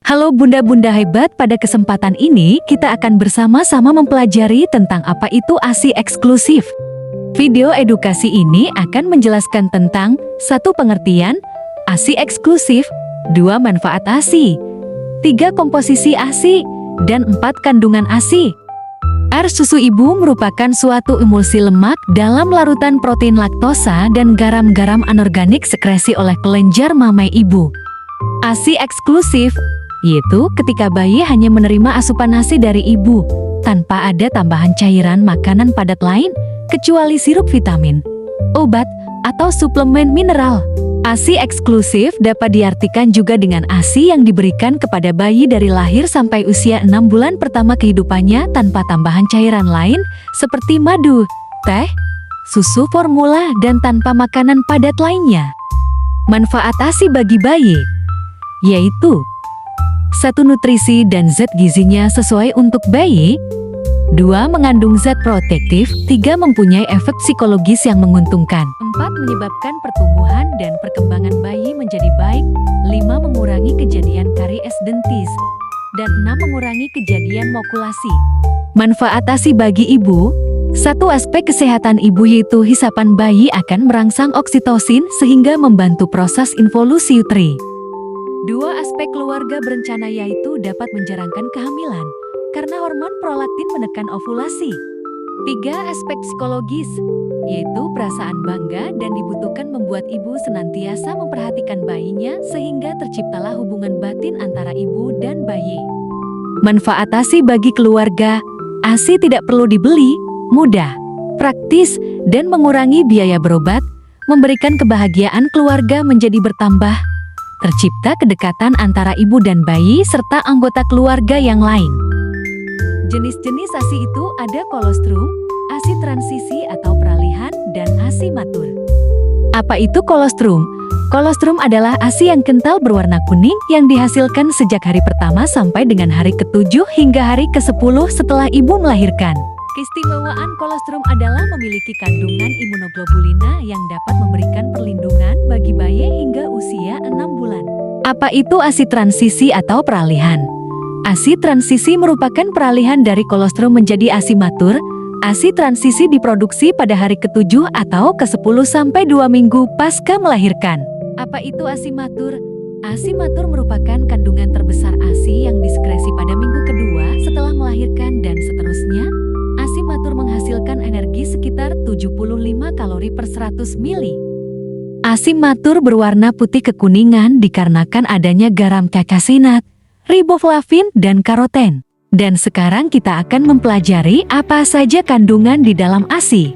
Halo bunda-bunda hebat, pada kesempatan ini kita akan bersama-sama mempelajari tentang apa itu ASI eksklusif. Video edukasi ini akan menjelaskan tentang 1. Pengertian ASI eksklusif, 2. Manfaat ASI, 3. Komposisi ASI, dan 4. Kandungan ASI. Air susu ibu merupakan suatu emulsi lemak dalam larutan protein laktosa dan garam-garam anorganik sekresi oleh kelenjar mamai ibu. ASI eksklusif yaitu ketika bayi hanya menerima asupan ASI dari ibu, tanpa ada tambahan cairan makanan padat lain, kecuali sirup vitamin, obat, atau suplemen mineral. ASI eksklusif dapat diartikan juga dengan ASI yang diberikan kepada bayi dari lahir sampai usia 6 bulan pertama kehidupannya tanpa tambahan cairan lain, seperti madu, teh, susu formula, dan tanpa makanan padat lainnya. Manfaat ASI bagi bayi yaitu 1. Nutrisi dan zat gizinya sesuai untuk bayi. 2. Mengandung zat protektif. 3. Mempunyai efek psikologis yang menguntungkan. 4. Menyebabkan pertumbuhan dan perkembangan bayi menjadi baik. 5. Mengurangi kejadian karies dentis. Dan 6. Mengurangi kejadian mokulasi. Manfaat ASI bagi ibu. 1. Aspek kesehatan ibu yaitu hisapan bayi akan merangsang oksitosin sehingga membantu proses involusi uteri. 2. Aspek keluarga berencana yaitu dapat menjarangkan kehamilan karena hormon prolaktin menekan ovulasi. 3. Aspek psikologis yaitu perasaan bangga dan dibutuhkan membuat ibu senantiasa memperhatikan bayinya sehingga terciptalah hubungan batin antara ibu dan bayi. Manfaat ASI bagi keluarga. ASI tidak perlu dibeli, mudah, praktis, dan mengurangi biaya berobat, memberikan kebahagiaan keluarga menjadi bertambah. Tercipta kedekatan antara ibu dan bayi serta anggota keluarga yang lain. Jenis-jenis ASI itu ada kolostrum, ASI transisi atau peralihan, dan ASI matur. Apa itu kolostrum? Kolostrum adalah ASI yang kental berwarna kuning yang dihasilkan sejak hari pertama sampai dengan hari ke-7 hingga hari ke-10 setelah ibu melahirkan. Keistimewaan kolostrum adalah memiliki kandungan imunoglobulina yang dapat memberikan perlindungan bagi bayi hingga usia 6 bulan. Apa itu ASI transisi atau peralihan? ASI transisi merupakan peralihan dari kolostrum menjadi ASI matur. ASI transisi diproduksi pada hari ke-7 atau ke-10 sampai 2 minggu pasca melahirkan. Apa itu ASI matur? ASI matur merupakan kandungan terbesar ASI yang diskresi pada minggu kedua setelah melahirkan dan seterusnya. ASI matur menghasilkan energi sekitar 75 kalori per 100 mili. ASI matur berwarna putih kekuningan dikarenakan adanya garam cacasinat, riboflavin, dan karoten. Dan sekarang kita akan mempelajari apa saja kandungan di dalam ASI.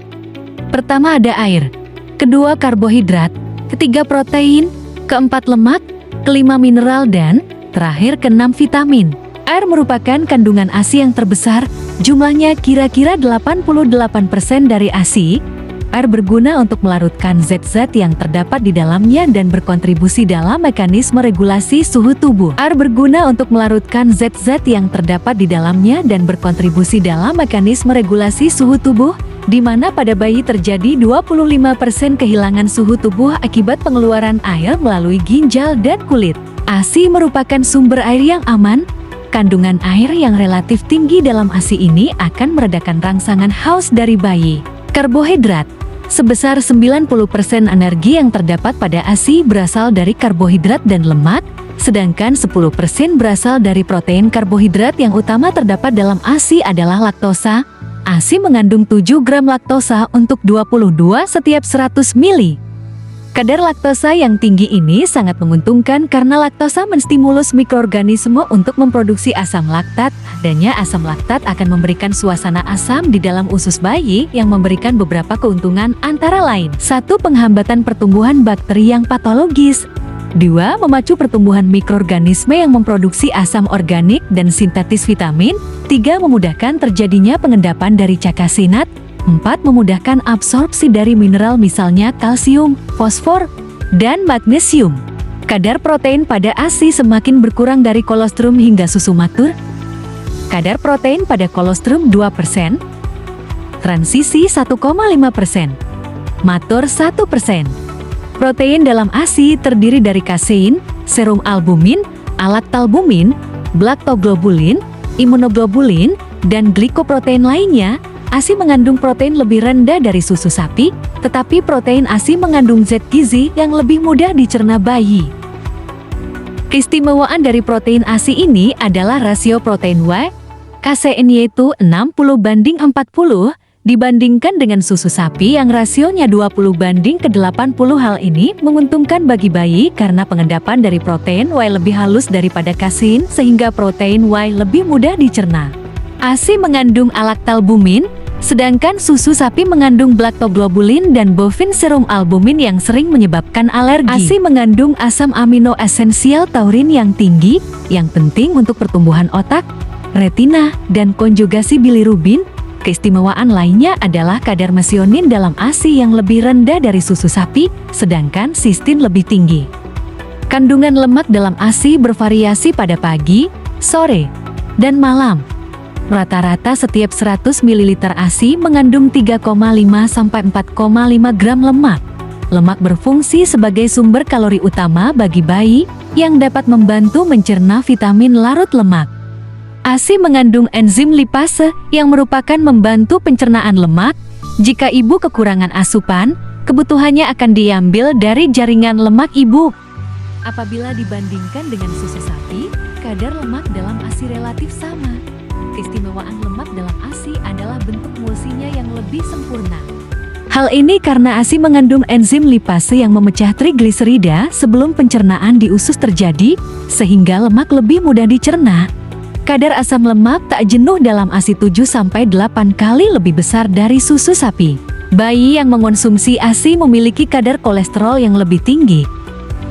Pertama ada air, kedua karbohidrat, ketiga protein, keempat lemak, kelima mineral, dan terakhir keenam vitamin. Air merupakan kandungan ASI yang terbesar, jumlahnya kira-kira 88% dari ASI. Air berguna untuk melarutkan zat-zat yang terdapat di dalamnya dan berkontribusi dalam mekanisme regulasi suhu tubuh. Air berguna untuk melarutkan zat-zat yang terdapat di dalamnya dan berkontribusi dalam mekanisme regulasi suhu tubuh, di mana pada bayi terjadi 25% kehilangan suhu tubuh akibat pengeluaran air melalui ginjal dan kulit. ASI merupakan sumber air yang aman. Kandungan air yang relatif tinggi dalam ASI ini akan meredakan rangsangan haus dari bayi. Karbohidrat. Sebesar 90% energi yang terdapat pada ASI berasal dari karbohidrat dan lemak, sedangkan 10% berasal dari protein. Karbohidrat yang utama terdapat dalam ASI adalah laktosa. ASI mengandung 7 gram laktosa untuk 22 setiap 100 mili. Kadar laktosa yang tinggi ini sangat menguntungkan karena laktosa menstimulus mikroorganisme untuk memproduksi asam laktat. Adanya asam laktat akan memberikan suasana asam di dalam usus bayi yang memberikan beberapa keuntungan antara lain. 1. Penghambatan pertumbuhan bakteri yang patologis. 2. Memacu pertumbuhan mikroorganisme yang memproduksi asam organik dan sintetis vitamin. 3. Memudahkan terjadinya pengendapan dari cacasinat. 4. Memudahkan absorpsi dari mineral misalnya kalsium, fosfor, dan magnesium. Kadar protein pada ASI semakin berkurang dari kolostrum hingga susu matur. Kadar protein pada kolostrum 2%, transisi 1,5%, matur 1%. Protein dalam ASI terdiri dari kasein, serum albumin, alaktalbumin, galaktoglobulin, imunoglobulin, dan glikoprotein lainnya, ASI mengandung protein lebih rendah dari susu sapi, tetapi protein ASI mengandung zat gizi yang lebih mudah dicerna bayi. Keistimewaan dari protein ASI ini adalah rasio protein Y, KCN yaitu 60:40, dibandingkan dengan susu sapi yang rasionya 20:80. Hal ini menguntungkan bagi bayi karena pengendapan dari protein Y lebih halus daripada kasein sehingga protein Y lebih mudah dicerna. ASI mengandung alaktalbumin, sedangkan susu sapi mengandung galaktoglobulin dan bovine serum albumin yang sering menyebabkan alergi. ASI mengandung asam amino esensial taurin yang tinggi, yang penting untuk pertumbuhan otak, retina, dan konjugasi bilirubin. Keistimewaan lainnya adalah kadar mesionin dalam ASI yang lebih rendah dari susu sapi, sedangkan sistin lebih tinggi. Kandungan lemak dalam ASI bervariasi pada pagi, sore, dan malam. Rata-rata setiap 100 ml ASI mengandung 3,5–4,5 gram lemak. Lemak berfungsi sebagai sumber kalori utama bagi bayi yang dapat membantu mencerna vitamin larut lemak. ASI mengandung enzim lipase yang merupakan membantu pencernaan lemak. Jika ibu kekurangan asupan, kebutuhannya akan diambil dari jaringan lemak ibu. Apabila dibandingkan dengan susu sapi, kadar lemak dalam ASI relatif sama. Keistimewaan lemak dalam ASI adalah bentuk emulsinya yang lebih sempurna. Hal ini karena ASI mengandung enzim lipase yang memecah trigliserida sebelum pencernaan di usus terjadi, sehingga lemak lebih mudah dicerna. Kadar asam lemak tak jenuh dalam ASI 7–8 kali lebih besar dari susu sapi. Bayi yang mengonsumsi ASI memiliki kadar kolesterol yang lebih tinggi.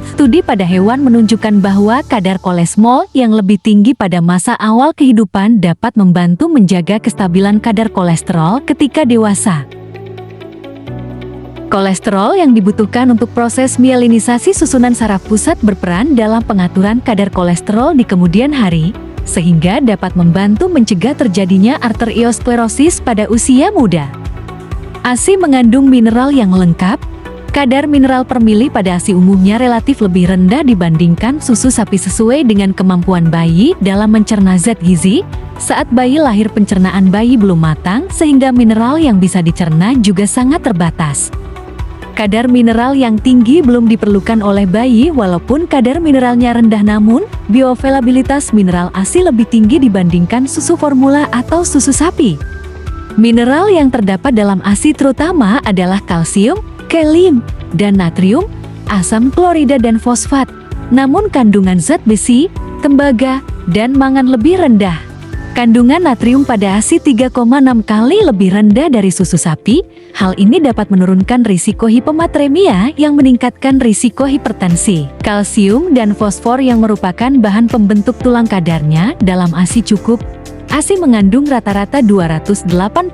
Studi pada hewan menunjukkan bahwa kadar kolesterol yang lebih tinggi pada masa awal kehidupan dapat membantu menjaga kestabilan kadar kolesterol ketika dewasa. Kolesterol yang dibutuhkan untuk proses mielinisasi susunan saraf pusat berperan dalam pengaturan kadar kolesterol di kemudian hari, sehingga dapat membantu mencegah terjadinya arteriosklerosis pada usia muda. ASI mengandung mineral yang lengkap. Kadar mineral per mili pada ASI umumnya relatif lebih rendah dibandingkan susu sapi sesuai dengan kemampuan bayi dalam mencerna zat gizi. Saat bayi lahir pencernaan bayi belum matang sehingga mineral yang bisa dicerna juga sangat terbatas. Kadar mineral yang tinggi belum diperlukan oleh bayi walaupun kadar mineralnya rendah, namun bioavailabilitas mineral ASI lebih tinggi dibandingkan susu formula atau susu sapi. Mineral yang terdapat dalam ASI terutama adalah kalsium, kalium, dan natrium, asam klorida dan fosfat. Namun kandungan zat besi, tembaga, dan mangan lebih rendah. Kandungan natrium pada ASI 3,6 kali lebih rendah dari susu sapi. Hal ini dapat menurunkan risiko hipematremia yang meningkatkan risiko hipertensi. Kalsium dan fosfor yang merupakan bahan pembentuk tulang kadarnya dalam ASI cukup. ASI mengandung rata-rata 280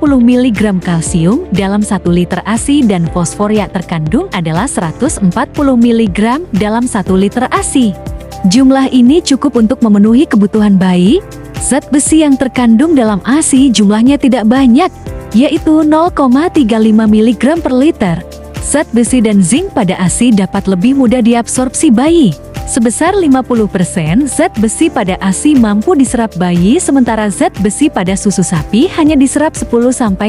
mg kalsium dalam 1 liter ASI dan fosfor yang terkandung adalah 140 mg dalam 1 liter ASI. Jumlah ini cukup untuk memenuhi kebutuhan bayi. Zat besi yang terkandung dalam ASI jumlahnya tidak banyak, yaitu 0,35 mg per liter. Zat besi dan zinc pada ASI dapat lebih mudah diabsorpsi bayi. Sebesar 50% zat besi pada ASI mampu diserap bayi, sementara zat besi pada susu sapi hanya diserap 10–14%.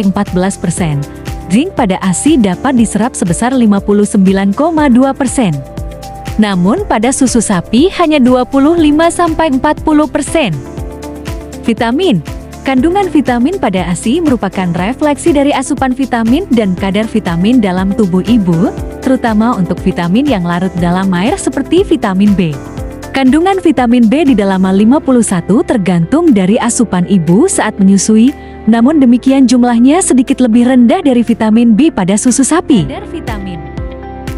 Zinc pada ASI dapat diserap sebesar 59,2%. Namun pada susu sapi hanya 25–40%. Vitamin. Kandungan vitamin pada ASI merupakan refleksi dari asupan vitamin dan kadar vitamin dalam tubuh ibu, terutama untuk vitamin yang larut dalam air seperti vitamin B. Kandungan vitamin B di dalam 51 tergantung dari asupan ibu saat menyusui, namun demikian jumlahnya sedikit lebih rendah dari vitamin B pada susu sapi. Kadar vitamin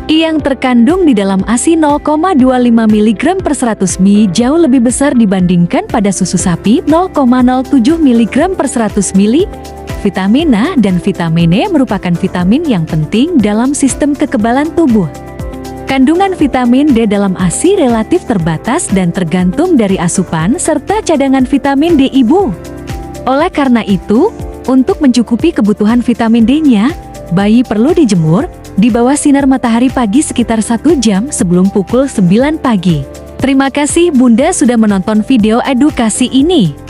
yang terkandung di dalam ASI 0,25 mg per 100 ml jauh lebih besar dibandingkan pada susu sapi 0,07 mg per 100 ml. Vitamin A dan vitamin E merupakan vitamin yang penting dalam sistem kekebalan tubuh. Kandungan vitamin D dalam ASI relatif terbatas dan tergantung dari asupan serta cadangan vitamin D ibu. Oleh karena itu, untuk mencukupi kebutuhan vitamin D-nya, bayi perlu dijemur di bawah sinar matahari pagi sekitar 1 jam sebelum pukul 9 pagi. Terima kasih Bunda sudah menonton video edukasi ini.